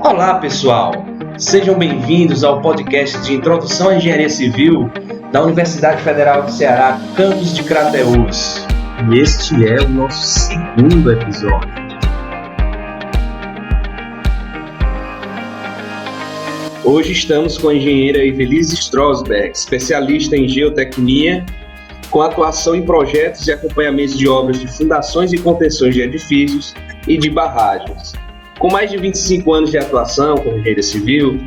Olá, pessoal! Sejam bem-vindos ao podcast de Introdução à Engenharia Civil da Universidade Federal do Ceará, campus de Crateús. E este é o nosso segundo episódio. Hoje estamos com a engenheira Ivelisse Strosberg, especialista em geotecnia, com atuação em projetos e acompanhamento de obras de fundações e contenções de edifícios e de barragens. Com mais de 25 anos de atuação como engenheira civil,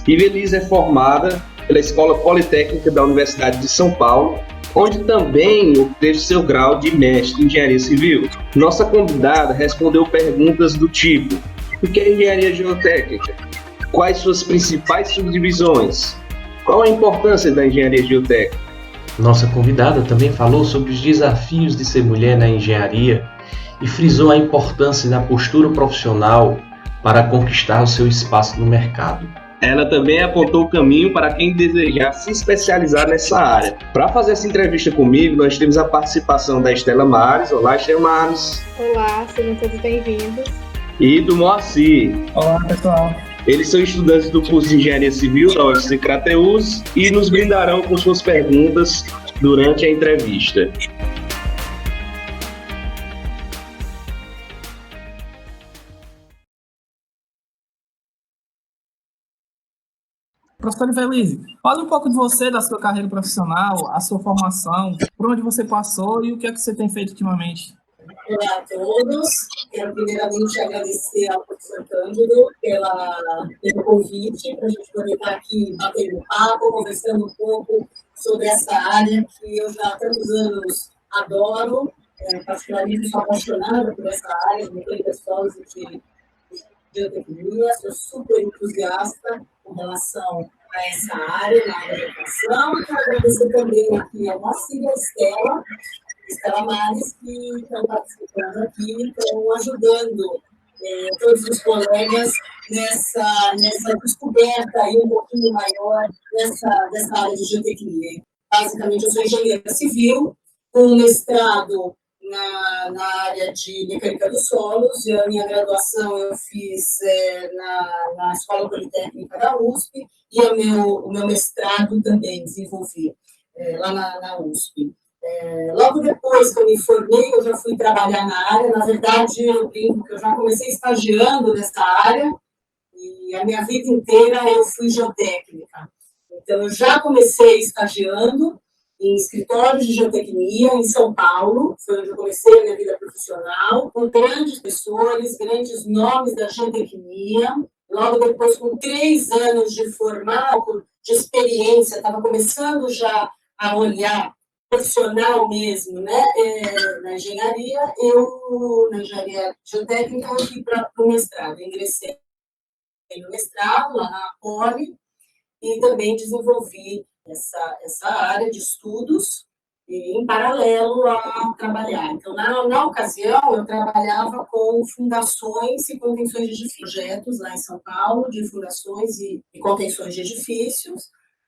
Ivelisse é formada pela Escola Politécnica da Universidade de São Paulo, onde também obteve seu grau de mestre em engenharia civil. Nossa convidada respondeu perguntas do tipo: o que é engenharia geotécnica? Quais suas principais subdivisões? Qual a importância da engenharia geotécnica? Nossa convidada também falou sobre os desafios de ser mulher na engenharia e frisou a importância da postura profissional para conquistar o seu espaço no mercado. Ela também apontou o caminho para quem desejar se especializar nessa área. Para fazer essa entrevista comigo, nós temos a participação da Estela Mares. Olá, Estela Mares. Olá, sejam todos bem-vindos. E do Moacir. Olá, pessoal. Eles são estudantes do curso de Engenharia Civil da UFC Crateús e nos brindarão com suas perguntas durante a entrevista. Professor Ivelisse, fale um pouco de você, da sua carreira profissional, a sua formação, por onde você passou e o que é que você tem feito ultimamente. Olá a todos. Quero primeiramente agradecer ao professor Cândido pelo convite, para a gente poder estar aqui batendo papo, conversando um pouco sobre essa área que eu já há tantos anos adoro, particularmente sou apaixonada por essa área de mecânica de solos e de geotecnia, sou super entusiasta com relação a essa área, na área de educação. Quero agradecer também aqui a Moacir e a Estela Mares, que estão participando aqui, estão ajudando todos os colegas nessa descoberta aí um pouquinho maior dessa área de geotecnia. Basicamente, eu sou engenheira civil, com mestrado na área de mecânica dos solos, e a minha graduação eu fiz na Escola Politécnica da USP, e o meu mestrado também desenvolvi lá na USP. Logo depois que eu me formei, eu já fui trabalhar na área. Na verdade, eu brinco que eu já comecei estagiando nessa área, e a minha vida inteira eu fui geotécnica. Então, eu já comecei estagiando em escritórios de geotecnia em São Paulo, foi onde eu comecei a minha vida profissional, com grandes professores, grandes nomes da geotecnia. Logo depois, com 3 anos de formal, de experiência, estava começando já a olhar profissional mesmo, né? Na engenharia geotécnica, eu fui para o mestrado. Eu ingressei no mestrado, lá na Poli, e também desenvolvi essa área de estudos em paralelo a trabalhar. Então, na ocasião, eu trabalhava com fundações e contenções de edifícios, projetos lá em São Paulo, de fundações e contenções de edifícios.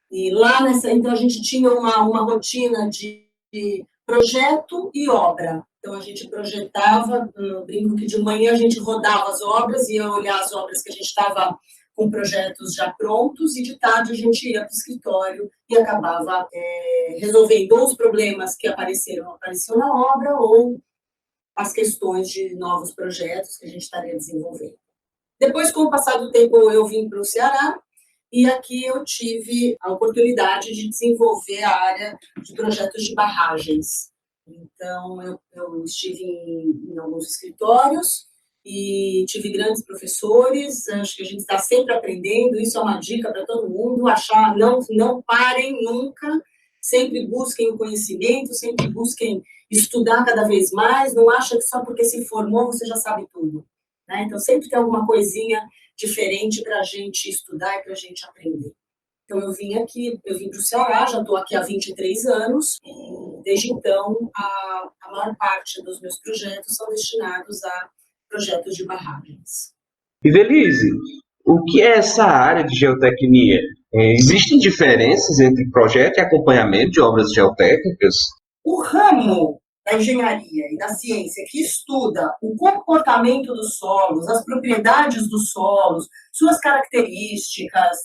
E lá então a gente tinha uma rotina de projeto e obra. Então a gente projetava, brinco que de manhã a gente rodava as obras, ia olhar as obras que a gente estava com projetos já prontos, e de tarde a gente ia para o escritório e acabava resolvendo os problemas que apareciam na obra ou as questões de novos projetos que a gente estaria desenvolvendo. Depois, com o passar do tempo, eu vim para o Ceará, e aqui eu tive a oportunidade de desenvolver a área de projetos de barragens. Então, eu estive em alguns escritórios e tive grandes professores. Acho que a gente está sempre aprendendo, isso é uma dica para todo mundo, não parem nunca, sempre busquem o conhecimento, sempre busquem estudar cada vez mais, não acha que só porque se formou você já sabe tudo, né? Então, sempre tem alguma coisinha diferente para a gente estudar e para a gente aprender. Então, eu vim para o Ceará, já estou aqui há 23 anos, e desde então, a maior parte dos meus projetos são destinados a projetos de barragens. Ivelisse, o que é essa área de geotecnia? Existem diferenças entre projeto e acompanhamento de obras geotécnicas? O ramo da engenharia e da ciência que estuda o comportamento dos solos, as propriedades dos solos, suas características,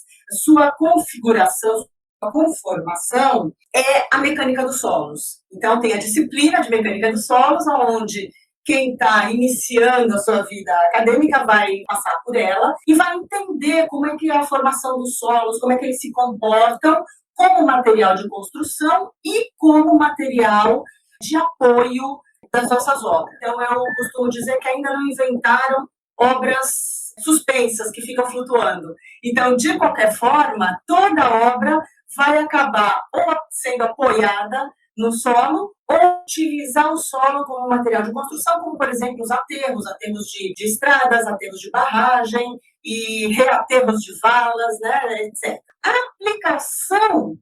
sua configuração, sua conformação, é a mecânica dos solos. Então, tem a disciplina de mecânica dos solos, onde quem está iniciando a sua vida acadêmica vai passar por ela e vai entender como é que é a formação dos solos, como é que eles se comportam como material de construção e como material de apoio das nossas obras. Então, eu costumo dizer que ainda não inventaram obras suspensas, que ficam flutuando. Então, de qualquer forma, toda obra vai acabar ou sendo apoiada no solo, ou utilizar o solo como material de construção, como, por exemplo, os aterros de estradas, aterros de barragem e reaterros de valas, né, etc. A aplicação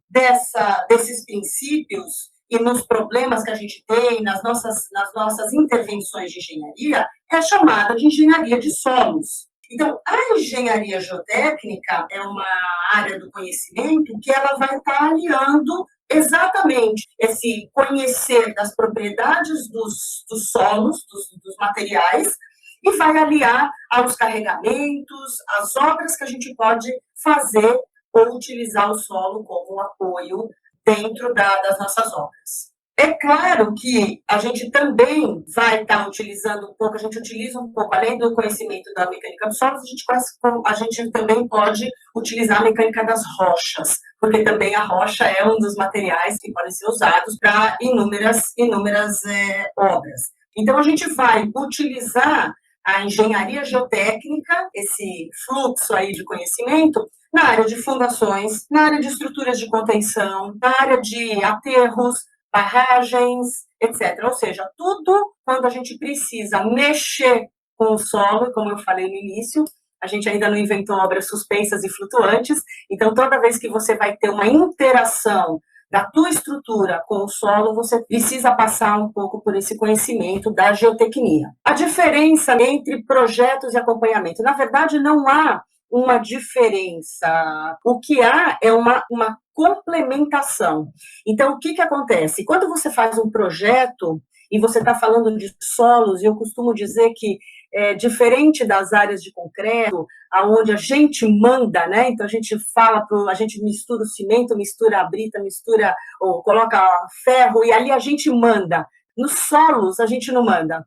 desses princípios e nos problemas que a gente tem, nas nossas intervenções de engenharia, é chamada de engenharia de solos. Então, a engenharia geotécnica é uma área do conhecimento que ela vai estar aliando exatamente esse conhecer das propriedades dos solos, dos materiais, e vai aliar aos carregamentos, às obras que a gente pode fazer ou utilizar o solo como apoio dentro das nossas obras. É claro que a gente também vai estar utilizando um pouco, a gente utiliza um pouco, além do conhecimento da mecânica dos solos, a gente também pode utilizar a mecânica das rochas, porque também a rocha é um dos materiais que podem ser usados para inúmeras obras. Então, a gente vai utilizar a engenharia geotécnica, esse fluxo aí de conhecimento, na área de fundações, na área de estruturas de contenção, na área de aterros, barragens, etc. Ou seja, tudo quando a gente precisa mexer com o solo, como eu falei no início, a gente ainda não inventou obras suspensas e flutuantes, então toda vez que você vai ter uma interação da tua estrutura com o solo, você precisa passar um pouco por esse conhecimento da geotecnia. A diferença entre projetos e acompanhamento, na verdade, não há uma diferença. O que há é uma complementação. Então, o que acontece? Quando você faz um projeto e você está falando de solos, e eu costumo dizer que diferente das áreas de concreto, aonde a gente manda, né? Então a gente a gente mistura o cimento, mistura a brita, mistura ou coloca ferro e ali a gente manda. Nos solos a gente não manda.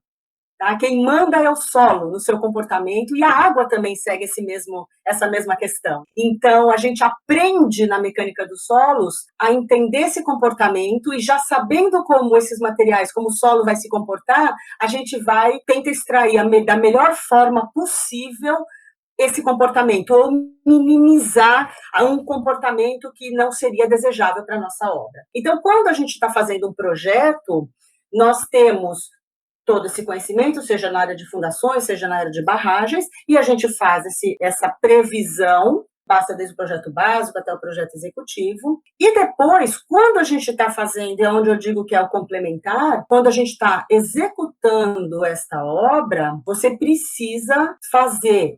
Tá? Quem manda é o solo no seu comportamento e a água também segue essa mesma questão. Então, a gente aprende na mecânica dos solos a entender esse comportamento e já sabendo como esses materiais, como o solo vai se comportar, a gente tenta extrair da melhor forma possível esse comportamento ou minimizar um comportamento que não seria desejável para a nossa obra. Então, quando a gente está fazendo um projeto, nós temos todo esse conhecimento, seja na área de fundações, seja na área de barragens, e a gente faz essa previsão, passa desde o projeto básico até o projeto executivo, e depois, quando a gente está fazendo, é onde eu digo que é o complementar, quando a gente está executando esta obra, você precisa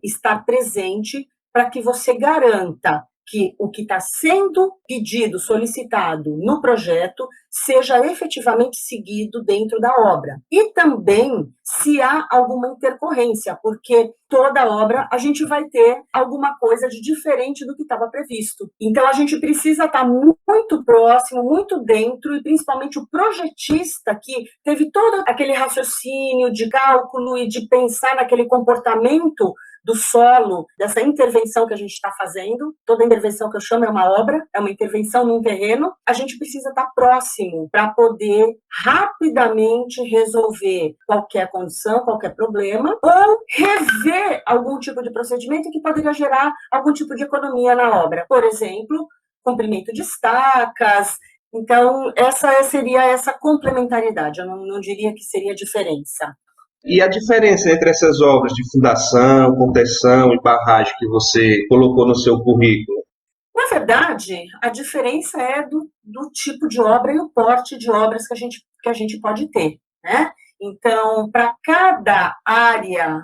estar presente para que você garanta que o que está sendo pedido, solicitado no projeto, seja efetivamente seguido dentro da obra. E também se há alguma intercorrência, porque toda obra a gente vai ter alguma coisa de diferente do que estava previsto. Então, a gente precisa estar muito próximo, muito dentro, e principalmente o projetista que teve todo aquele raciocínio de cálculo e de pensar naquele comportamento do solo, dessa intervenção que a gente está fazendo. Toda intervenção que eu chamo é uma obra, é uma intervenção num terreno. A gente precisa estar próximo para poder rapidamente resolver qualquer condição, qualquer problema, ou rever algum tipo de procedimento que poderia gerar algum tipo de economia na obra. Por exemplo, comprimento de estacas. Então, essa seria essa complementaridade. Eu não diria que seria a diferença. E a diferença entre essas obras de fundação, contenção e barragem que você colocou no seu currículo? Na verdade, a diferença é do tipo de obra e o porte de obras que a gente pode ter, né? Então, para cada área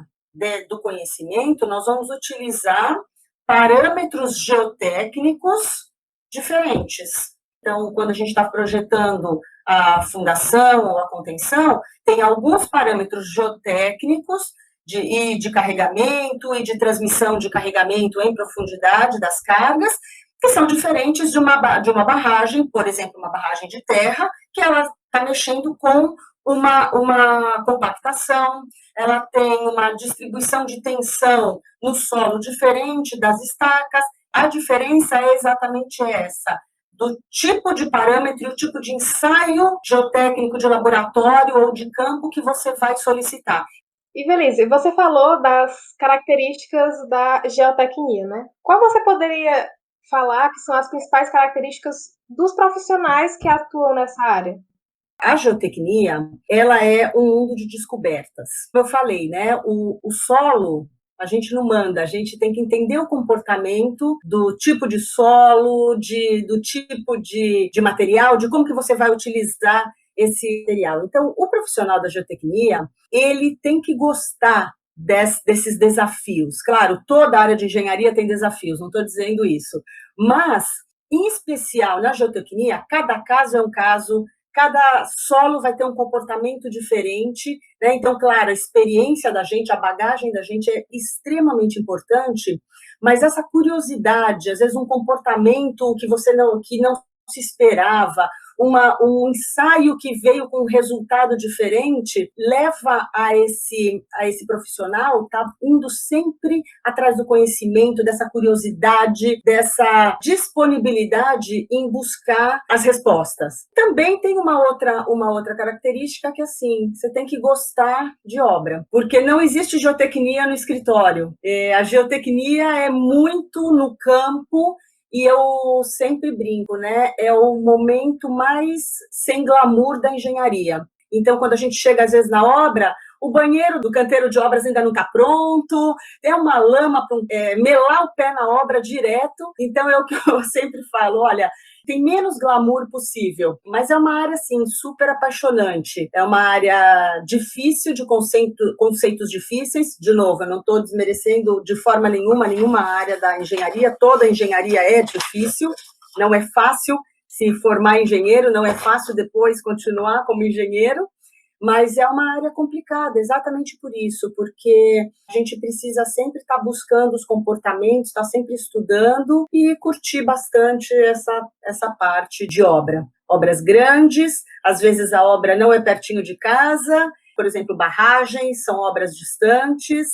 do conhecimento, nós vamos utilizar parâmetros geotécnicos diferentes. Então, quando a gente está projetando a fundação ou a contenção, tem alguns parâmetros geotécnicos de carregamento e de transmissão de carregamento em profundidade das cargas, que são diferentes de uma barragem, por exemplo, uma barragem de terra, que ela está mexendo com uma compactação, ela tem uma distribuição de tensão no solo diferente das estacas. A diferença é exatamente essa, do tipo de parâmetro e o tipo de ensaio geotécnico de laboratório ou de campo que você vai solicitar. E, Velise, você falou das características da geotecnia, né? Qual você poderia falar que são as principais características dos profissionais que atuam nessa área? A geotecnia, ela é um mundo de descobertas. Como eu falei, né? O solo, a gente não manda, a gente tem que entender o comportamento do tipo de solo, do tipo de material, de como que você vai utilizar esse material. Então, o profissional da geotecnia, ele tem que gostar desses desafios. Claro, toda a área de engenharia tem desafios, não estou dizendo isso, mas, em especial na geotecnia, cada caso é um caso, cada solo vai ter um comportamento diferente, né? Então, claro, a experiência da gente, a bagagem da gente é extremamente importante, mas essa curiosidade, às vezes um comportamento que não se esperava, um ensaio que veio com um resultado diferente, leva a esse profissional estar indo sempre atrás do conhecimento, dessa curiosidade, dessa disponibilidade em buscar as respostas. Também tem uma outra característica que, assim, você tem que gostar de obra, porque não existe geotecnia no escritório. A geotecnia é muito no campo. E eu sempre brinco, né? É o momento mais sem glamour da engenharia. Então, quando a gente chega, às vezes, na obra, o banheiro do canteiro de obras ainda não está pronto, é uma lama para melar o pé na obra direto. Então, é o que eu sempre falo, olha, tem menos glamour possível, mas é uma área, assim, super apaixonante. É uma área difícil, de conceitos difíceis. De novo, eu não estou desmerecendo de forma nenhuma área da engenharia. Toda engenharia é difícil, não é fácil se formar engenheiro, não é fácil depois continuar como engenheiro, mas é uma área complicada, exatamente por isso, porque a gente precisa sempre estar buscando os comportamentos, estar sempre estudando e curtir bastante essa parte de obra. Obras grandes, às vezes a obra não é pertinho de casa, por exemplo, barragens, são obras distantes,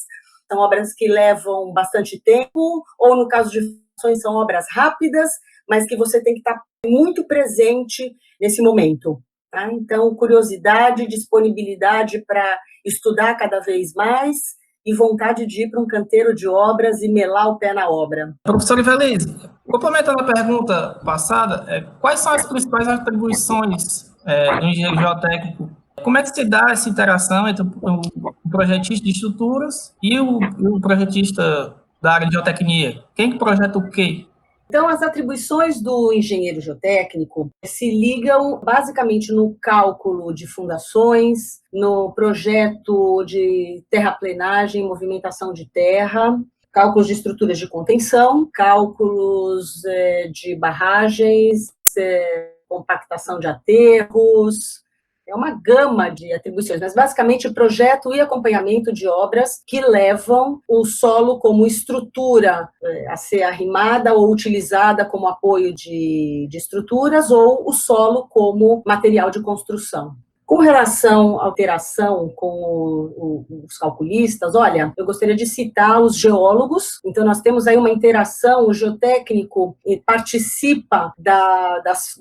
são obras que levam bastante tempo, ou no caso de fundações, são obras rápidas, mas que você tem que estar muito presente nesse momento. Tá? Então, curiosidade, disponibilidade para estudar cada vez mais e vontade de ir para um canteiro de obras e melar o pé na obra. Professor Ivelise, complementando a pergunta passada, quais são as principais atribuições do engenheiro geotécnico? Como é que se dá essa interação entre o projetista de estruturas e o projetista da área de geotecnia? Quem que projeta o quê? Então, as atribuições do engenheiro geotécnico se ligam basicamente no cálculo de fundações, no projeto de terraplenagem, movimentação de terra, cálculos de estruturas de contenção, cálculos de barragens, compactação de aterros. É uma gama de atribuições, mas basicamente projeto e acompanhamento de obras que levam o solo como estrutura a ser arrimada ou utilizada como apoio de estruturas, ou o solo como material de construção. Com relação à alteração com os calculistas, olha, eu gostaria de citar os geólogos. Então, nós temos aí uma interação, o geotécnico participa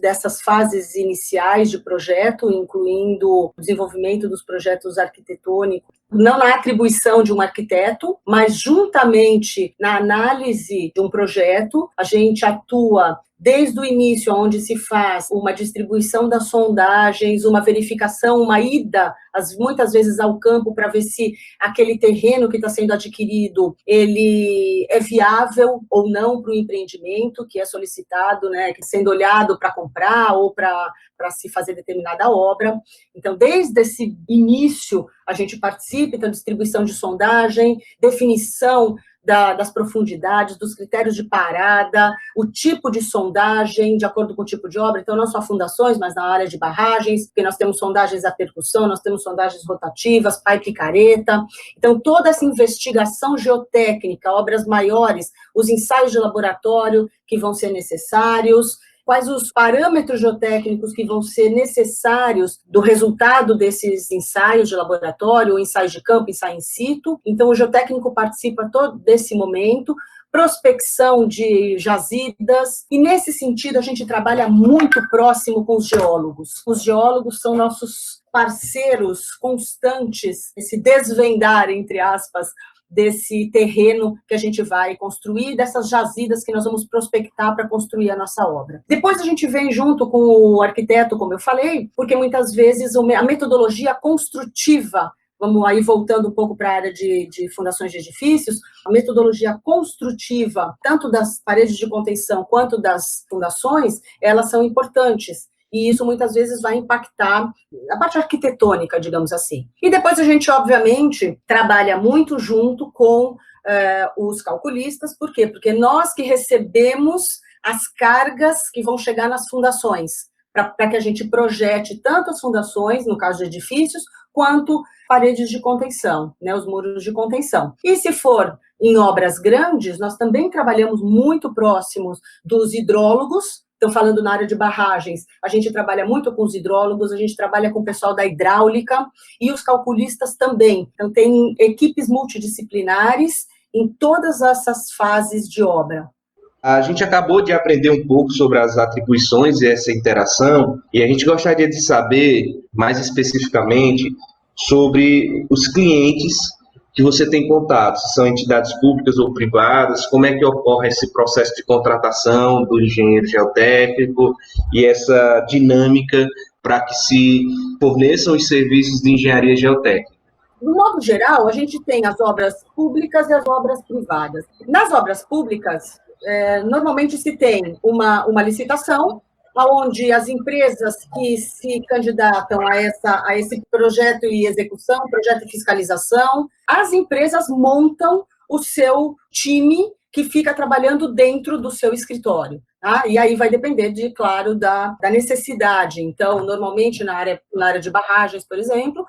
dessas fases iniciais de projeto, incluindo o desenvolvimento dos projetos arquitetônicos, não na atribuição de um arquiteto, mas juntamente na análise de um projeto. A gente atua desde o início, onde se faz uma distribuição das sondagens, uma verificação, uma ida, muitas vezes ao campo, para ver se aquele terreno que está sendo adquirido, ele é viável ou não para o empreendimento que é solicitado, né, sendo olhado para comprar ou para se fazer determinada obra. Então, desde esse início, a gente participa da distribuição de sondagem, definição das profundidades, dos critérios de parada, o tipo de sondagem, de acordo com o tipo de obra, então não só fundações, mas na área de barragens, porque nós temos sondagens à percussão, nós temos sondagens rotativas, pá e picareta, então toda essa investigação geotécnica, obras maiores, os ensaios de laboratório que vão ser necessários, quais os parâmetros geotécnicos que vão ser necessários do resultado desses ensaios de laboratório, ensaios de campo, ensaio in situ. Então, o geotécnico participa todo desse momento, prospecção de jazidas, e nesse sentido a gente trabalha muito próximo com os geólogos. Os geólogos são nossos parceiros constantes, esse desvendar, entre aspas, desse terreno que a gente vai construir, dessas jazidas que nós vamos prospectar para construir a nossa obra. Depois a gente vem junto com o arquiteto, como eu falei, porque muitas vezes a metodologia construtiva, vamos aí voltando um pouco para a área de fundações de edifícios, a metodologia construtiva, tanto das paredes de contenção quanto das fundações, elas são importantes. E isso muitas vezes vai impactar a parte arquitetônica, digamos assim. E depois a gente, obviamente, trabalha muito junto com os calculistas. Por quê? Porque nós que recebemos as cargas que vão chegar nas fundações, para que a gente projete tanto as fundações, no caso de edifícios, quanto paredes de contenção, né, os muros de contenção. E se for em obras grandes, nós também trabalhamos muito próximos dos hidrólogos. Então, falando na área de barragens, a gente trabalha muito com os hidrólogos, a gente trabalha com o pessoal da hidráulica e os calculistas também. Então, tem equipes multidisciplinares em todas essas fases de obra. A gente acabou de aprender um pouco sobre as atribuições e essa interação, e a gente gostaria de saber, mais especificamente, sobre os clientes que você tem contato, se são entidades públicas ou privadas, como é que ocorre esse processo de contratação do engenheiro geotécnico e essa dinâmica para que se forneçam os serviços de engenharia geotécnica. No modo geral, a gente tem as obras públicas e as obras privadas. Nas obras públicas, normalmente se tem uma licitação, onde as empresas que se candidatam a esse projeto e execução, projeto e fiscalização, as empresas montam o seu time que fica trabalhando dentro do seu escritório. Tá? E aí vai depender, claro, da necessidade. Então, normalmente, na área de barragens, por exemplo,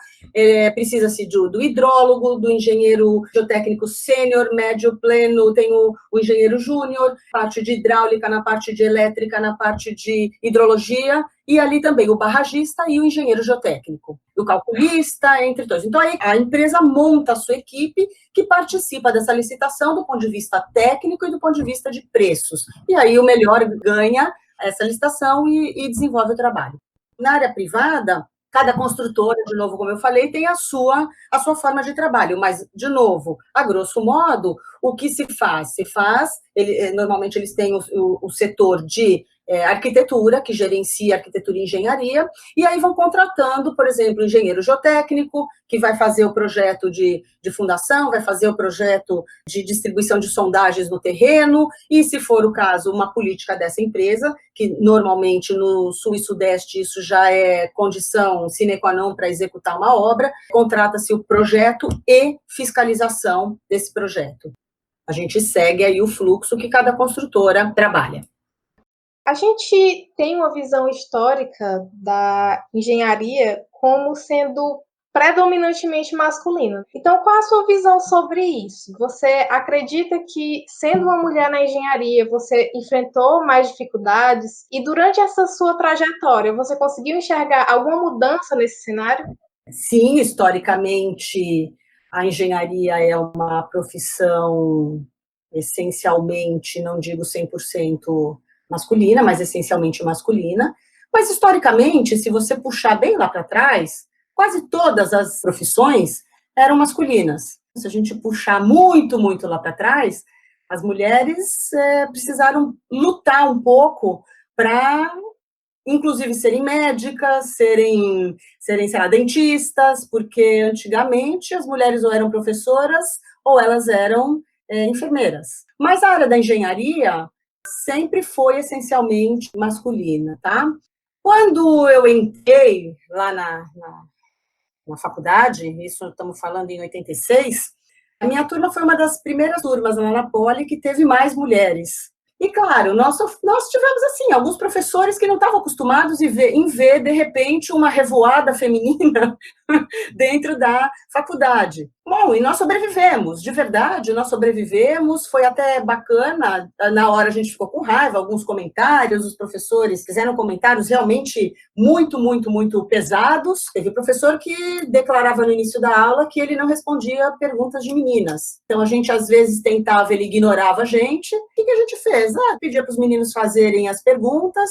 precisa-se do hidrólogo, do engenheiro geotécnico sênior, médio, pleno, tem o engenheiro júnior, parte de hidráulica, na parte de elétrica, na parte de hidrologia, e ali também o barragista e o engenheiro geotécnico, o calculista, entre todos. Então, aí a empresa monta a sua equipe que participa dessa licitação do ponto de vista técnico e do ponto de vista de preços. E aí o melhor ganha essa licitação e desenvolve o trabalho. Na área privada, cada construtora, de novo, como eu falei, tem a sua forma de trabalho, mas, de novo, a grosso modo, o que se faz? Normalmente eles têm o setor de arquitetura, que gerencia arquitetura e engenharia, e aí vão contratando, por exemplo, o engenheiro geotécnico, que vai fazer o projeto de fundação, vai fazer o projeto de distribuição de sondagens no terreno, e, se for o caso, uma política dessa empresa, que normalmente no sul e sudeste isso já é condição sine qua non para executar uma obra, contrata-se o projeto e fiscalização desse projeto. A gente segue aí o fluxo que cada construtora trabalha. A gente tem uma visão histórica da engenharia como sendo predominantemente masculina. Então, qual a sua visão sobre isso? Você acredita que, sendo uma mulher na engenharia, você enfrentou mais dificuldades? E durante essa sua trajetória, você conseguiu enxergar alguma mudança nesse cenário? Sim, historicamente, a engenharia é uma profissão essencialmente, não digo 100%, masculina, mas essencialmente masculina. Mas, historicamente, se você puxar bem lá para trás, quase todas as profissões eram masculinas. Se a gente puxar muito, muito lá para trás, as mulheres precisaram lutar um pouco para, inclusive, serem médicas, serem, sei lá, dentistas, porque antigamente as mulheres ou eram professoras ou elas eram enfermeiras. Mas a área da engenharia sempre foi essencialmente masculina, tá? Quando eu entrei lá na faculdade, isso estamos falando em 86, A minha turma foi uma das primeiras turmas lá na Poli que teve mais mulheres. E, claro, nós tivemos, assim, alguns professores que não estavam acostumados em ver, de repente, uma revoada feminina dentro da faculdade. Bom, e nós sobrevivemos, de verdade, nós sobrevivemos, foi até bacana, na hora a gente ficou com raiva, alguns comentários, os professores fizeram comentários realmente muito, muito, muito pesados. Teve professor que declarava no início da aula que ele não respondia perguntas de meninas. Então, a gente, às vezes, tentava, ele ignorava a gente. O que a gente fez? Pedia para os meninos fazerem as perguntas,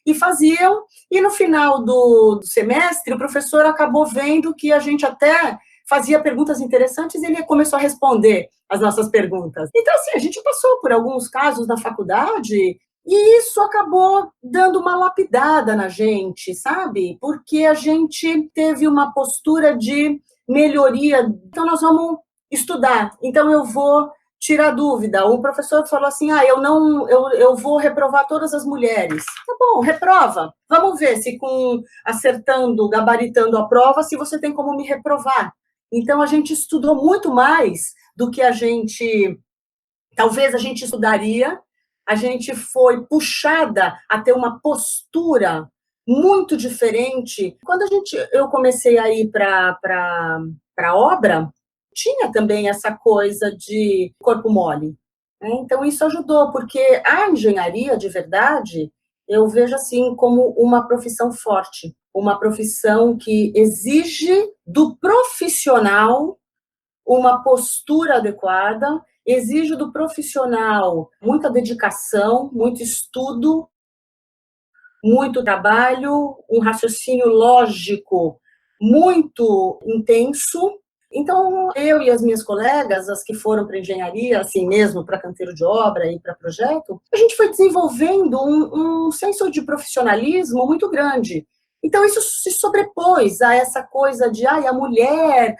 e faziam, e no final do semestre, o professor acabou vendo que a gente até fazia perguntas interessantes e ele começou a responder as nossas perguntas. Então, assim, a gente passou por alguns casos na faculdade e isso acabou dando uma lapidada na gente, sabe? Porque a gente teve uma postura de melhoria. Então, nós vamos estudar. Então, eu vou tirar dúvida. O professor falou assim, eu vou reprovar todas as mulheres. Tá bom, reprova. Vamos ver se acertando, gabaritando a prova, se você tem como me reprovar. Então, a gente estudou muito mais do que talvez a gente estudaria. A gente foi puxada a ter uma postura muito diferente. Quando eu comecei a ir para a obra, tinha também essa coisa de corpo mole. Né? Então, isso ajudou, porque a engenharia, de verdade, eu vejo assim como uma profissão forte, uma profissão que exige do profissional uma postura adequada, exige do profissional muita dedicação, muito estudo, muito trabalho, um raciocínio lógico muito intenso. Então, eu e as minhas colegas, as que foram para engenharia, assim mesmo, para canteiro de obra e para projeto, a gente foi desenvolvendo um senso de profissionalismo muito grande. Então, isso se sobrepôs a essa coisa de, a mulher,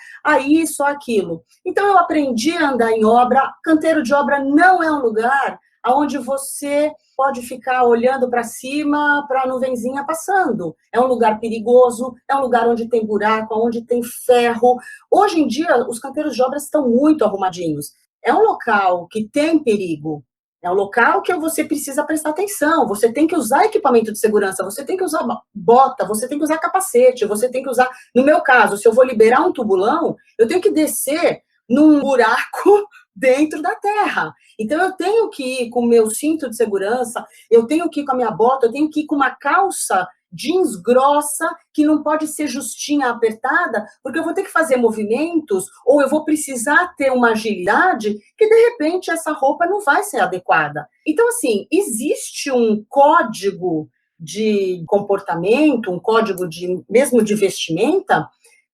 isso, aquilo. Então, eu aprendi a andar em obra. Canteiro de obra não é um lugar onde você pode ficar olhando para cima para a nuvenzinha passando. É um lugar perigoso, é um lugar onde tem buraco, onde tem ferro. Hoje em dia, os canteiros de obras estão muito arrumadinhos. É um local que tem perigo. É um local que você precisa prestar atenção. Você tem que usar equipamento de segurança, você tem que usar bota, você tem que usar capacete, você tem que usar... No meu caso, se eu vou liberar um tubulão, eu tenho que descer num buraco dentro da terra. Então, eu tenho que ir com o meu cinto de segurança, eu tenho que ir com a minha bota, eu tenho que ir com uma calça jeans grossa, que não pode ser justinha, apertada, porque eu vou ter que fazer movimentos, ou eu vou precisar ter uma agilidade, que, de repente, essa roupa não vai ser adequada. Então, assim, existe um código de comportamento, um código mesmo de vestimenta,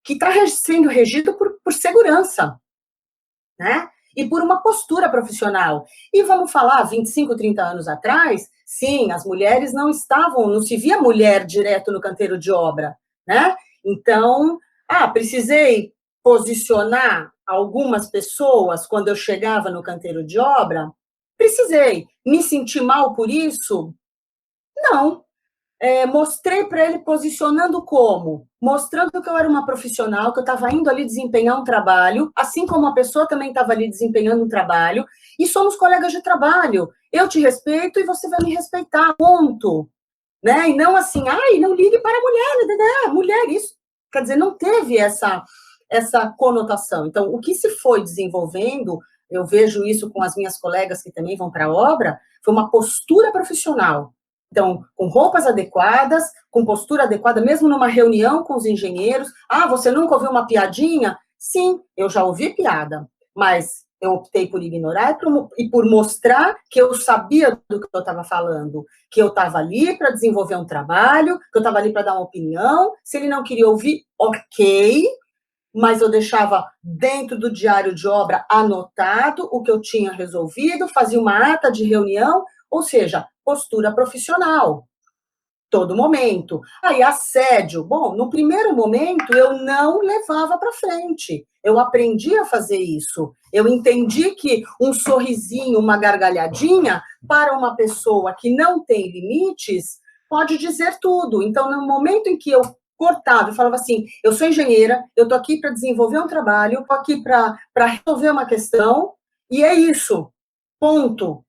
que está sendo regido por segurança, né? E por uma postura profissional. E vamos falar, 25, 30 anos atrás, sim, as mulheres não se via mulher direto no canteiro de obra, né? Então, precisei posicionar algumas pessoas quando eu chegava no canteiro de obra? Precisei. Me senti mal por isso? Não. Mostrei para ele posicionando como? Mostrando que eu era uma profissional, que eu estava indo ali desempenhar um trabalho, assim como a pessoa também estava ali desempenhando um trabalho, e somos colegas de trabalho. Eu te respeito e você vai me respeitar, ponto. Né? E não assim, não ligue para a mulher, mulher, isso. Quer dizer, não teve essa conotação. Então, o que se foi desenvolvendo, eu vejo isso com as minhas colegas que também vão para a obra, foi uma postura profissional. Então, com roupas adequadas, com postura adequada, mesmo numa reunião com os engenheiros. Você nunca ouviu uma piadinha? Sim, eu já ouvi piada, mas eu optei por ignorar e por mostrar que eu sabia do que eu estava falando, que eu estava ali para desenvolver um trabalho, que eu estava ali para dar uma opinião. Se ele não queria ouvir, ok, mas eu deixava dentro do diário de obra anotado o que eu tinha resolvido, fazia uma ata de reunião, ou seja, postura profissional, todo momento. Assédio. Bom, no primeiro momento, eu não levava para frente. Eu aprendi a fazer isso. Eu entendi que um sorrisinho, uma gargalhadinha, para uma pessoa que não tem limites, pode dizer tudo. Então, no momento em que eu cortava, eu falava assim, eu sou engenheira, eu estou aqui para desenvolver um trabalho, estou aqui para resolver uma questão, e é isso, ponto.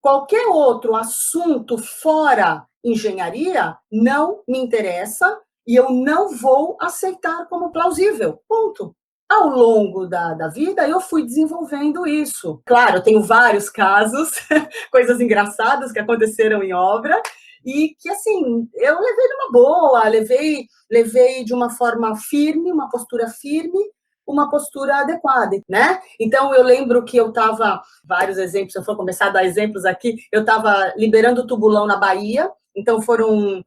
Qualquer outro assunto fora engenharia não me interessa e eu não vou aceitar como plausível, ponto. Ao longo da vida, eu fui desenvolvendo isso. Claro, eu tenho vários casos, coisas engraçadas que aconteceram em obra, e que, assim, eu levei numa boa, levei de uma forma firme, uma postura firme, uma postura adequada, né? Então, eu lembro que eu estava, vários exemplos, se eu for começar a dar exemplos aqui, eu estava liberando tubulão na Bahia, então foram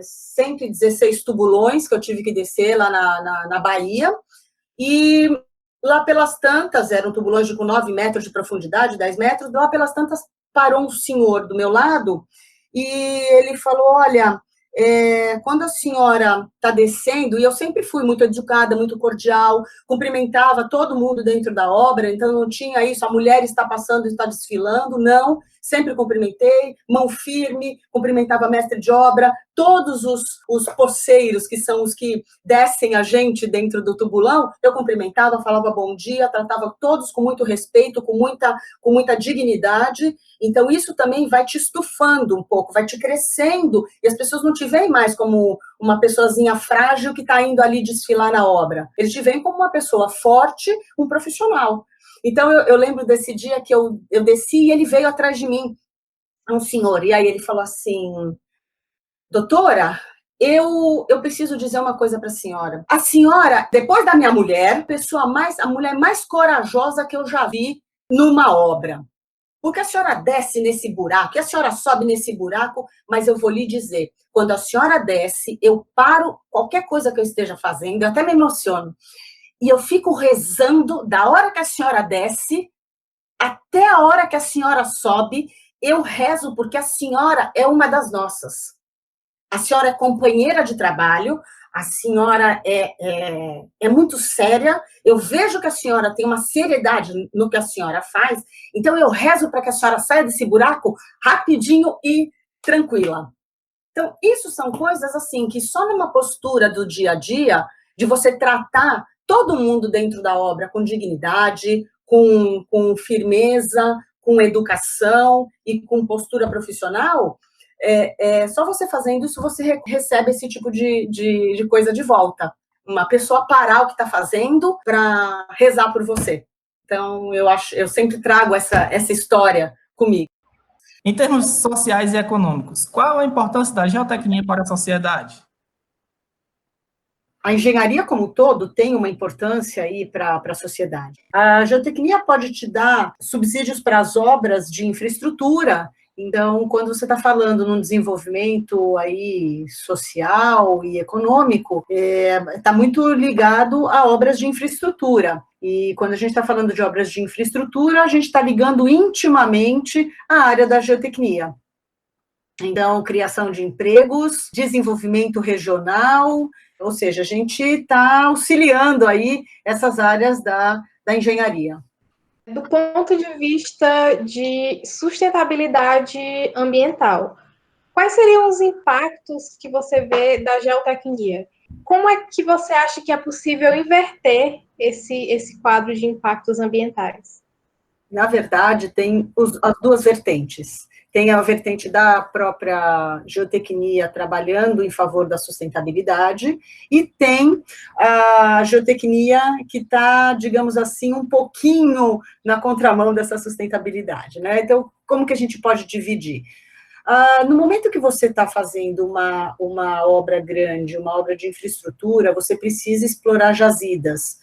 116 tubulões que eu tive que descer lá na Bahia, e lá pelas tantas, eram tubulões com 9 metros de profundidade, 10 metros, lá pelas tantas parou um senhor do meu lado e ele falou, olha, quando a senhora está descendo, e eu sempre fui muito educada, muito cordial, cumprimentava todo mundo dentro da obra, então não tinha isso, a mulher está passando, está desfilando, não, sempre cumprimentei, mão firme, cumprimentava mestre de obra, todos os poceiros, que são os que descem a gente dentro do tubulão, eu cumprimentava, falava bom dia, tratava todos com muito respeito, com muita dignidade, então isso também vai te estufando um pouco, vai te crescendo, e as pessoas não te veem mais como uma pessoazinha frágil que está indo ali desfilar na obra, eles te veem como uma pessoa forte, um profissional. Então, eu lembro desse dia que eu desci e ele veio atrás de mim, um senhor, e aí ele falou assim, doutora, eu preciso dizer uma coisa para a senhora, depois da minha mulher, a mulher mais corajosa que eu já vi numa obra, porque a senhora desce nesse buraco, e a senhora sobe nesse buraco, mas eu vou lhe dizer, quando a senhora desce, eu paro qualquer coisa que eu esteja fazendo, eu até me emociono, e eu fico rezando da hora que a senhora desce até a hora que a senhora sobe, eu rezo porque a senhora é uma das nossas. A senhora é companheira de trabalho, a senhora é muito séria, eu vejo que a senhora tem uma seriedade no que a senhora faz, então eu rezo para que a senhora saia desse buraco rapidinho e tranquila. Então, isso são coisas assim, que só numa postura do dia a dia, de você tratar todo mundo dentro da obra com dignidade, com firmeza, com educação e com postura profissional, só você fazendo isso, você recebe esse tipo de coisa de volta. Uma pessoa parar o que está fazendo para rezar por você. Então, eu sempre trago essa história comigo. Em termos sociais e econômicos, qual a importância da geotecnia para a sociedade? A engenharia como um todo tem uma importância aí para a sociedade. A geotecnia pode te dar subsídios para as obras de infraestrutura. Então, quando você está falando num desenvolvimento aí social e econômico, está muito ligado a obras de infraestrutura. E quando a gente está falando de obras de infraestrutura, a gente está ligando intimamente a área da geotecnia. Então, criação de empregos, desenvolvimento regional, ou seja, a gente está auxiliando aí essas áreas da engenharia. Do ponto de vista de sustentabilidade ambiental, quais seriam os impactos que você vê da geotecnia? Como é que você acha que é possível inverter esse quadro de impactos ambientais? Na verdade, tem as duas vertentes. Tem a vertente da própria geotecnia trabalhando em favor da sustentabilidade, e tem a geotecnia que está, digamos assim, um pouquinho na contramão dessa sustentabilidade, né? Então, como que a gente pode dividir? No momento que você está fazendo uma obra grande, uma obra de infraestrutura, você precisa explorar jazidas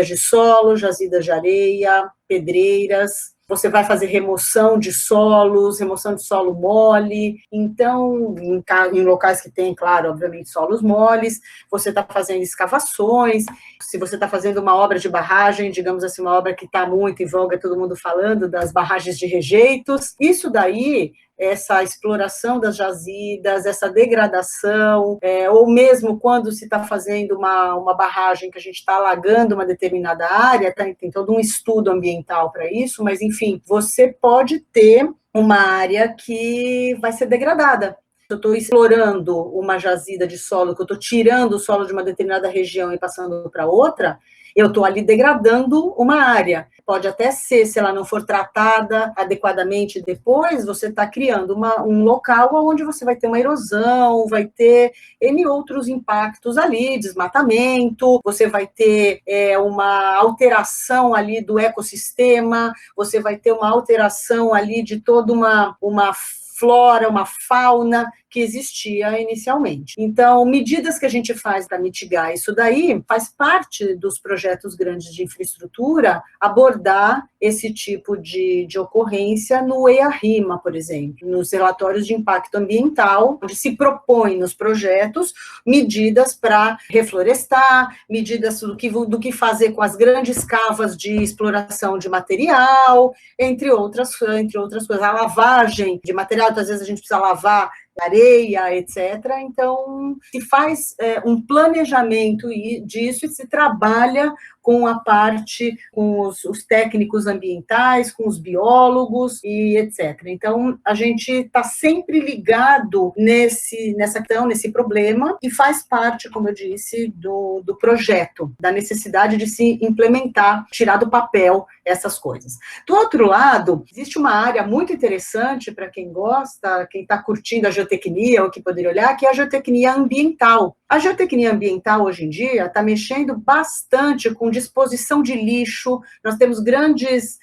de solo, jazidas de areia, pedreiras. Você vai fazer remoção de solos, remoção de solo mole. Então, em locais que tem, claro, obviamente, solos moles, você está fazendo escavações. Se você está fazendo uma obra de barragem, digamos assim, uma obra que está muito em voga, todo mundo falando das barragens de rejeitos, isso daí, essa exploração das jazidas, essa degradação, ou mesmo quando se está fazendo uma barragem que a gente está alagando uma determinada área, tem todo um estudo ambiental para isso, mas, enfim, você pode ter uma área que vai ser degradada. eu estou explorando uma jazida de solo, que eu estou tirando o solo de uma determinada região e passando para outra, eu estou ali degradando uma área. Pode até ser, se ela não for tratada adequadamente depois, você está criando um local onde você vai ter uma erosão, vai ter N outros impactos ali, desmatamento, você vai ter uma alteração ali do ecossistema, você vai ter uma alteração ali de toda uma flora, uma fauna que existia inicialmente. Então, medidas que a gente faz para mitigar isso daí, faz parte dos projetos grandes de infraestrutura abordar esse tipo de ocorrência no EIA-RIMA, por exemplo, nos relatórios de impacto ambiental, onde se propõe nos projetos medidas para reflorestar, medidas do que fazer com as grandes cavas de exploração de material, entre outras coisas, a lavagem de material, às vezes a gente precisa lavar areia, etc. Então, se faz um planejamento disso e se trabalha com a parte, com os técnicos ambientais, com os biólogos e etc. Então, a gente está sempre ligado nessa questão, nesse problema, e faz parte, como eu disse, do projeto, da necessidade de se implementar, tirar do papel essas coisas. Do outro lado, existe uma área muito interessante para quem gosta, quem está curtindo a geotecnia, ou que poderia olhar, que é a geotecnia ambiental. A geotecnia ambiental, hoje em dia, está mexendo bastante com disposição de lixo. Nós temos grandes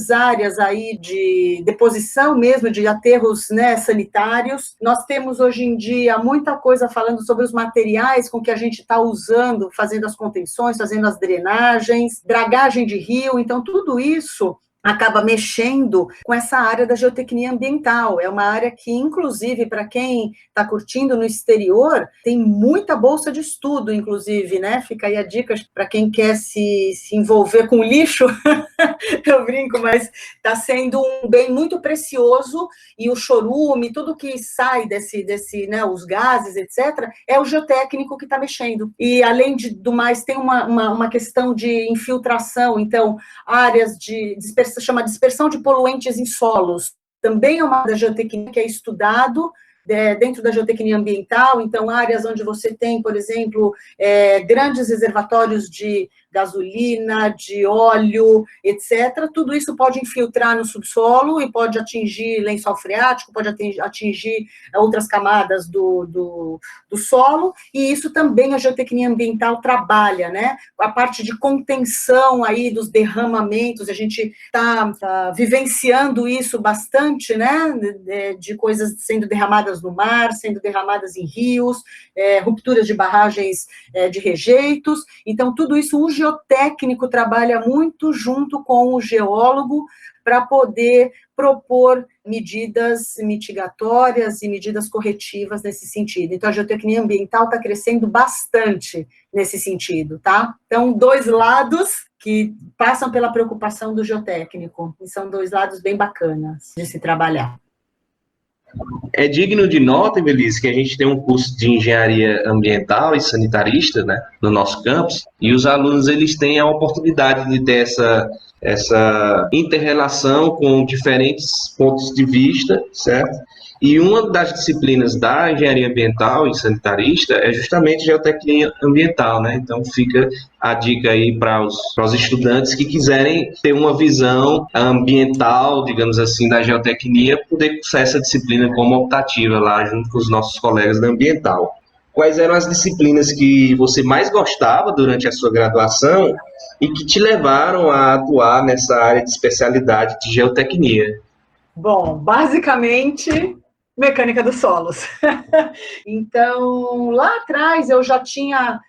áreas aí de deposição mesmo, de aterros, né, sanitários. Nós temos, hoje em dia, muita coisa falando sobre os materiais com que a gente está usando, fazendo as contenções, fazendo as drenagens, dragagem de rio. Então, tudo isso acaba mexendo com essa área da geotecnia ambiental. É uma área que, inclusive, para quem está curtindo no exterior, tem muita bolsa de estudo, inclusive, né? Fica aí a dica para quem quer se envolver com lixo, eu brinco, mas está sendo um bem muito precioso, e o chorume, tudo que sai desse né, os gases, etc., é o geotécnico que está mexendo. E, além do mais, tem uma questão de infiltração, então, áreas de dispersão, chama dispersão de poluentes em solos, também é uma da geotecnia que é estudado dentro da geotecnia ambiental. Então, áreas onde você tem, por exemplo, grandes reservatórios de gasolina, de óleo, etc., tudo isso pode infiltrar no subsolo e pode atingir lençol freático, pode atingir outras camadas do solo, e isso também a geotecnia ambiental trabalha, né? A parte de contenção aí dos derramamentos, a gente está vivenciando isso bastante, né? De coisas sendo derramadas no mar, sendo derramadas em rios, rupturas de barragens de rejeitos. Então, tudo isso o geotécnico trabalha muito junto com o geólogo para poder propor medidas mitigatórias e medidas corretivas nesse sentido. Então, a geotecnia ambiental está crescendo bastante nesse sentido, tá? Então, dois lados que passam pela preocupação do geotécnico, e são dois lados bem bacanas de se trabalhar. É digno de nota, Evelise, que a gente tem um curso de engenharia ambiental e sanitarista, né, no nosso campus, e os alunos eles têm a oportunidade de ter essa inter-relação com diferentes pontos de vista, certo? E uma das disciplinas da engenharia ambiental e sanitarista é justamente geotecnia ambiental, né? Então fica a dica aí para os estudantes que quiserem ter uma visão ambiental, digamos assim, da geotecnia, poder cursar essa disciplina como optativa lá junto com os nossos colegas da ambiental. Quais eram as disciplinas que você mais gostava durante a sua graduação e que te levaram a atuar nessa área de especialidade de geotecnia? Bom, basicamente, mecânica dos solos. Então, lá atrás, eu já tinha,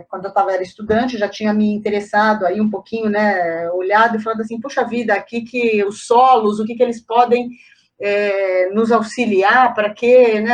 quando eu era estudante, já tinha me interessado aí um pouquinho, né, olhado e falado assim, puxa vida, aqui que os solos, o que eles podem nos auxiliar para que, né,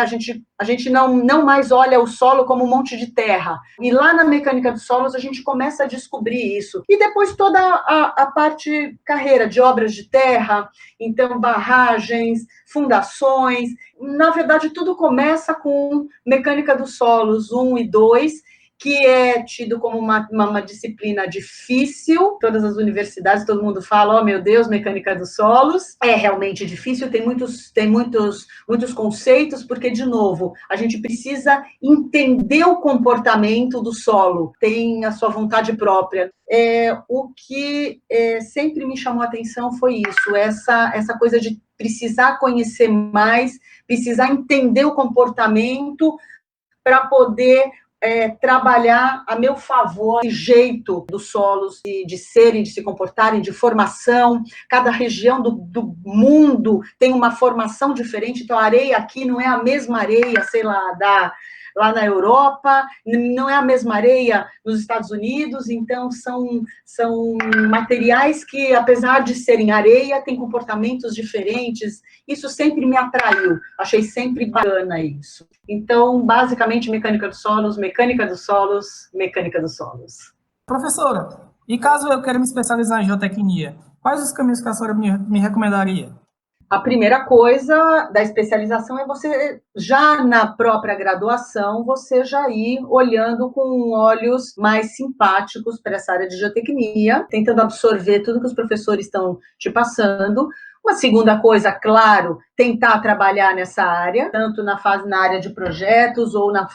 a gente não mais olha o solo como um monte de terra. E lá na mecânica dos solos a gente começa a descobrir isso. E depois toda a parte carreira de obras de terra, então barragens, fundações, na verdade tudo começa com mecânica dos solos 1 e 2, que é tido como uma disciplina difícil. Todas as universidades, todo mundo fala, oh meu Deus, mecânica dos solos. É realmente difícil, tem muitos conceitos, porque, de novo, a gente precisa entender o comportamento do solo, tem a sua vontade própria. O que sempre me chamou a atenção foi isso, essa coisa de precisar conhecer mais, precisar entender o comportamento para poder trabalhar a meu favor o jeito dos solos de serem, de se comportarem, de formação. Cada região do mundo tem uma formação diferente, então a areia aqui não é a mesma areia, sei lá, lá na Europa, não é a mesma areia nos Estados Unidos, então são materiais que, apesar de serem areia, têm comportamentos diferentes. Isso sempre me atraiu, achei sempre bacana isso. Então, basicamente, mecânica dos solos, mecânica dos solos, mecânica dos solos. Professora, e caso eu queira me especializar em geotecnia, quais os caminhos que a senhora me recomendaria? A primeira coisa da especialização é você, já na própria graduação, você já ir olhando com olhos mais simpáticos para essa área de geotecnia, tentando absorver tudo que os professores estão te passando. Uma segunda coisa, claro, tentar trabalhar nessa área, tanto na área de projetos ou na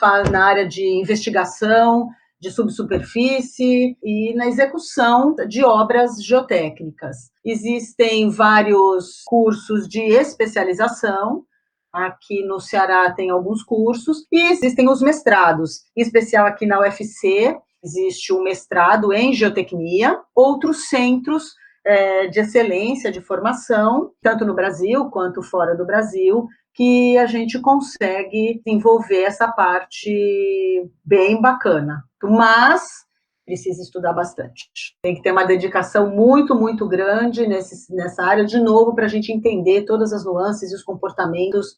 área de investigação, de subsuperfície e na execução de obras geotécnicas. Existem vários cursos de especialização, aqui no Ceará tem alguns cursos, e existem os mestrados, em especial aqui na UFC, existe um mestrado em geotecnia, outros centros de excelência, de formação, tanto no Brasil quanto fora do Brasil, que a gente consegue desenvolver essa parte bem bacana. Mas precisa estudar bastante. Tem que ter uma dedicação muito, muito grande nessa área, de novo, para a gente entender todas as nuances e os comportamentos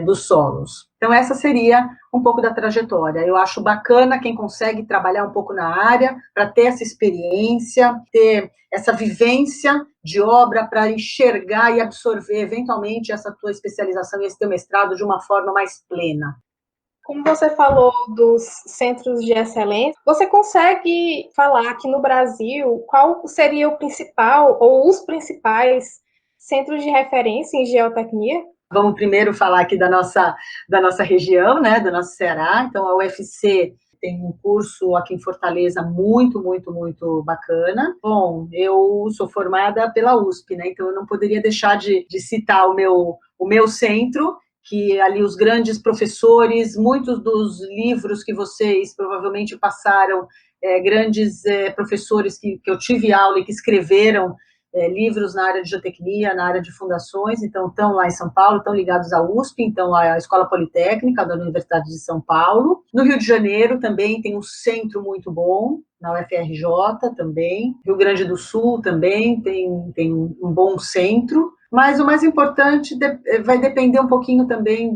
dos solos. Então, essa seria um pouco da trajetória. Eu acho bacana quem consegue trabalhar um pouco na área, para ter essa experiência, ter essa vivência de obra, para enxergar e absorver, eventualmente, essa tua especialização e esse teu mestrado de uma forma mais plena. Como você falou dos centros de excelência, você consegue falar aqui no Brasil qual seria o principal ou os principais centros de referência em geotecnia? Vamos primeiro falar aqui da nossa região, né, do nosso Ceará. Então, a UFC tem um curso aqui em Fortaleza muito, muito, muito bacana. Bom, eu sou formada pela USP, né, então eu não poderia deixar de citar o meu centro, que ali os grandes professores, muitos dos livros que vocês provavelmente passaram, grandes professores que eu tive aula e que escreveram livros na área de geotecnia, na área de fundações, então estão lá em São Paulo, estão ligados à USP, então à Escola Politécnica da Universidade de São Paulo. No Rio de Janeiro também tem um centro muito bom, na UFRJ também. Rio Grande do Sul também tem um bom centro. Mas o mais importante vai depender um pouquinho também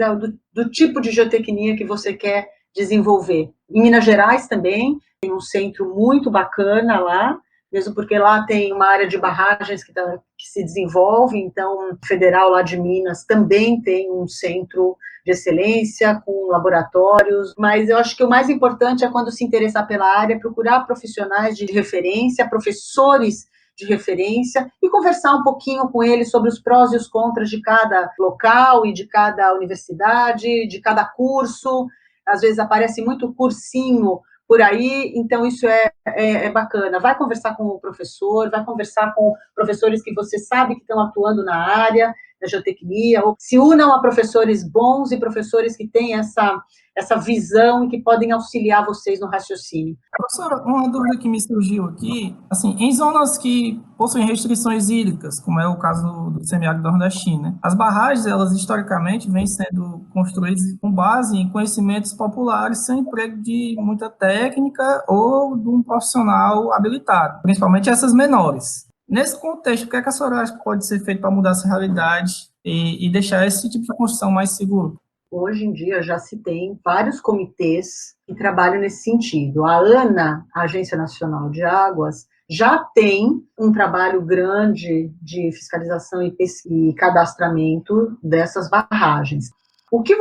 do tipo de geotecnia que você quer desenvolver. Em Minas Gerais também tem um centro muito bacana lá, mesmo porque lá tem uma área de barragens que se desenvolve, então o Federal lá de Minas também tem um centro de excelência, com laboratórios, mas eu acho que o mais importante é, quando se interessar pela área, procurar profissionais de referência, professores de referência, e conversar um pouquinho com eles sobre os prós e os contras de cada local e de cada universidade, de cada curso. Às vezes aparece muito cursinho por aí, então isso é bacana. Vai conversar com o professor, vai conversar com professores que você sabe que estão atuando na área da geotecnia, ou se unam a professores bons e professores que têm essa visão e que podem auxiliar vocês no raciocínio. Professora, uma dúvida que me surgiu aqui, assim, em zonas que possuem restrições hídricas, como é o caso do semiárido nordestino, né? As barragens, elas historicamente vêm sendo construídas com base em conhecimentos populares, sem emprego de muita técnica ou de um profissional habilitado, principalmente essas menores. Nesse contexto, o que é que a senhora acha que pode ser feito para mudar essa realidade e deixar esse tipo de construção mais seguro? Hoje em dia já se tem vários comitês que trabalham nesse sentido. A ANA, a Agência Nacional de Águas, já tem um trabalho grande de fiscalização e cadastramento dessas barragens. O que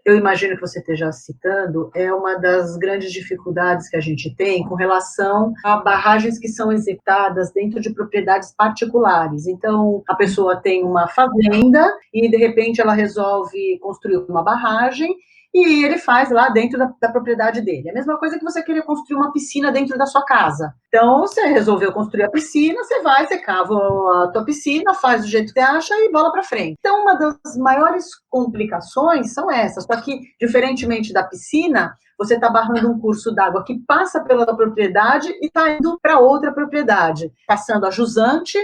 eu imagino que você esteja citando é uma das grandes dificuldades que a gente tem com relação a barragens que são executadas dentro de propriedades particulares. Então, a pessoa tem uma fazenda e, de repente, ela resolve construir uma barragem e ele faz lá dentro da propriedade dele. É a mesma coisa que você querer construir uma piscina dentro da sua casa. Então, você resolveu construir a piscina, você cava a tua piscina, faz do jeito que você acha e bola para frente. Então, uma das maiores complicações são essas. Só que, diferentemente da piscina, você está barrando um curso d'água que passa pela propriedade e está indo para outra propriedade, passando a jusante,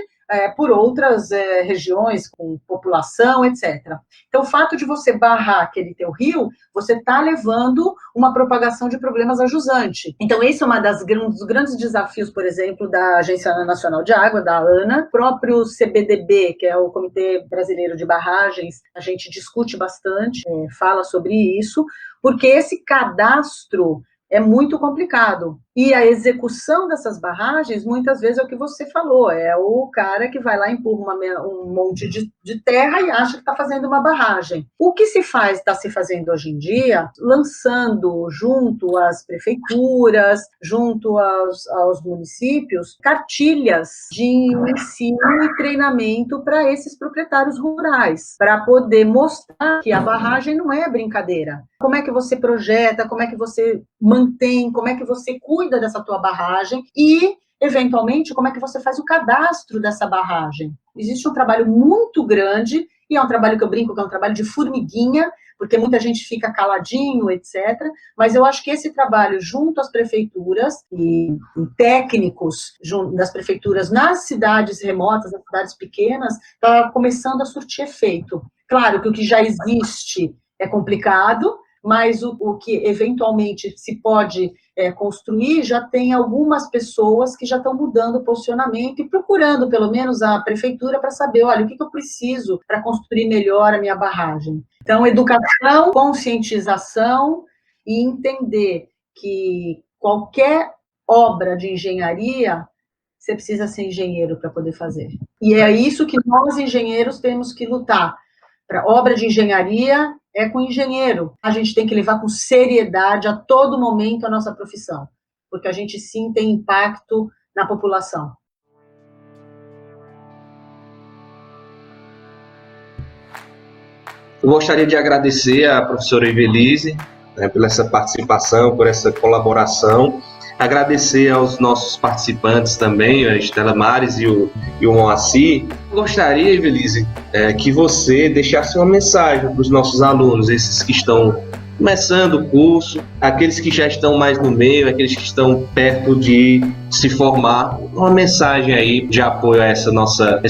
por outras regiões com população, etc. Então, o fato de você barrar aquele teu rio, você está levando uma propagação de problemas a jusante. Então, esse é um dos grandes desafios, por exemplo, da Agência Nacional de Água, da ANA, o próprio CBDB, que é o Comitê Brasileiro de Barragens, a gente discute bastante, fala sobre isso, porque esse cadastro é muito complicado. E a execução dessas barragens, muitas vezes, é o que você falou, é o cara que vai lá e empurra um monte de terra e acha que está fazendo uma barragem. O que está se fazendo hoje em dia, lançando junto às prefeituras, junto aos municípios, cartilhas de ensino e treinamento para esses proprietários rurais, para poder mostrar que a barragem não é brincadeira. Como é que você projeta, como é que você mantém, como é que você cuida dessa tua barragem e, eventualmente, como é que você faz o cadastro dessa barragem. Existe um trabalho muito grande, e é um trabalho que eu brinco que é um trabalho de formiguinha, porque muita gente fica caladinho, etc. Mas eu acho que esse trabalho junto às prefeituras e técnicos das prefeituras nas cidades remotas, nas cidades pequenas, está começando a surtir efeito. Claro que o que já existe é complicado, mas o que eventualmente se pode construir, já tem algumas pessoas que já estão mudando o posicionamento e procurando, pelo menos, a prefeitura para saber, olha, o que eu preciso para construir melhor a minha barragem. Então, educação, conscientização e entender que qualquer obra de engenharia, você precisa ser engenheiro para poder fazer. E é isso que nós, engenheiros, temos que lutar. Para obra de engenharia, é com engenheiro. A gente tem que levar com seriedade a todo momento a nossa profissão, porque a gente sim tem impacto na população. Eu gostaria de agradecer à professora Ivelisse, por essa participação, por essa colaboração. Agradecer aos nossos participantes também, a Estela Mares e o Moacir. Gostaria, Ivelisse, que você deixasse uma mensagem para os nossos alunos, esses que estão começando o curso, aqueles que já estão mais no meio, aqueles que estão perto de se formar, uma mensagem aí de apoio a essa nossa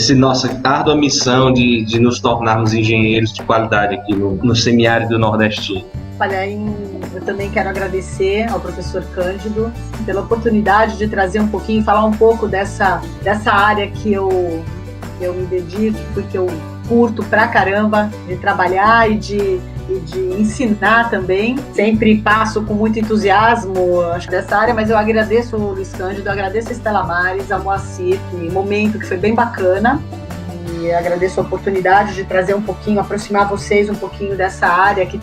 árdua missão de nos tornarmos engenheiros de qualidade aqui no semiárido nordestino. Olha, eu também quero agradecer ao professor Cândido pela oportunidade de trazer um pouquinho, falar um pouco dessa área que eu me dedico, porque eu curto pra caramba de trabalhar e de ensinar também. Sempre passo com muito entusiasmo dessa área, mas eu agradeço o Luiz Cândido, agradeço a Estela Mares, a Moacir, um momento que foi bem bacana. E agradeço a oportunidade de trazer um pouquinho, aproximar vocês um pouquinho dessa área que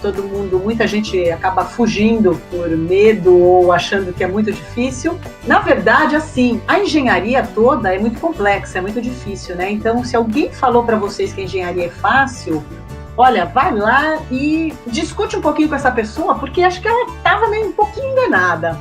muita gente acaba fugindo por medo ou achando que é muito difícil. Na verdade, assim, a engenharia toda é muito complexa, é muito difícil, né? Então, se alguém falou para vocês que a engenharia é fácil, olha, vai lá e discute um pouquinho com essa pessoa, porque acho que ela estava meio um pouquinho enganada.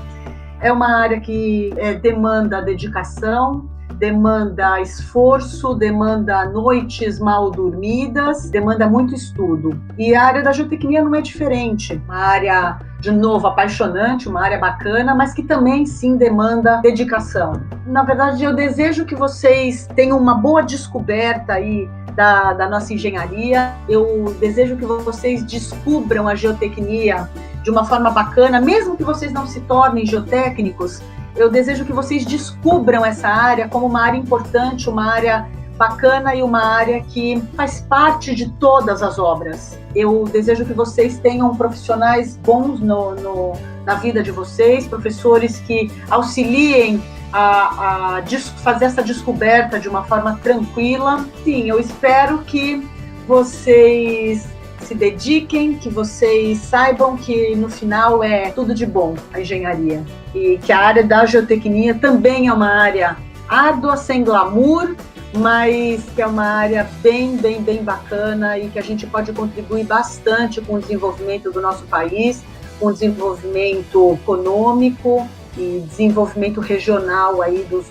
É uma área que demanda dedicação, demanda esforço, demanda noites mal dormidas, demanda muito estudo. E a área da geotecnia não é diferente. Uma área, de novo, apaixonante, uma área bacana, mas que também, sim, demanda dedicação. Na verdade, eu desejo que vocês tenham uma boa descoberta aí da nossa engenharia. Eu desejo que vocês descubram a geotecnia de uma forma bacana, mesmo que vocês não se tornem geotécnicos. Eu desejo que vocês descubram essa área como uma área importante, uma área bacana e uma área que faz parte de todas as obras. Eu desejo que vocês tenham profissionais bons na vida de vocês, professores que auxiliem a fazer essa descoberta de uma forma tranquila. Sim, eu espero que vocês se dediquem, que vocês saibam que no final é tudo de bom a engenharia. E que a área da geotecnia também é uma área árdua, sem glamour, mas que é uma área bem bacana e que a gente pode contribuir bastante com o desenvolvimento do nosso país, com o desenvolvimento econômico e desenvolvimento regional aí dos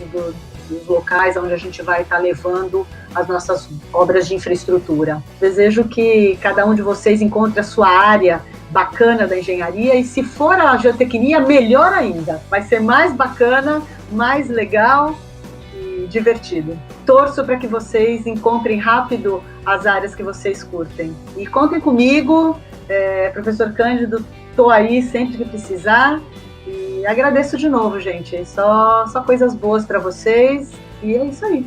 locais onde a gente vai estar levando as nossas obras de infraestrutura. Desejo que cada um de vocês encontre a sua área bacana da engenharia e, se for a geotecnia, melhor ainda. Vai ser mais bacana, mais legal e divertido. Torço para que vocês encontrem rápido as áreas que vocês curtem. E contem comigo, professor Cândido, estou aí sempre que precisar. E agradeço de novo, gente. Só coisas boas para vocês. E é isso aí.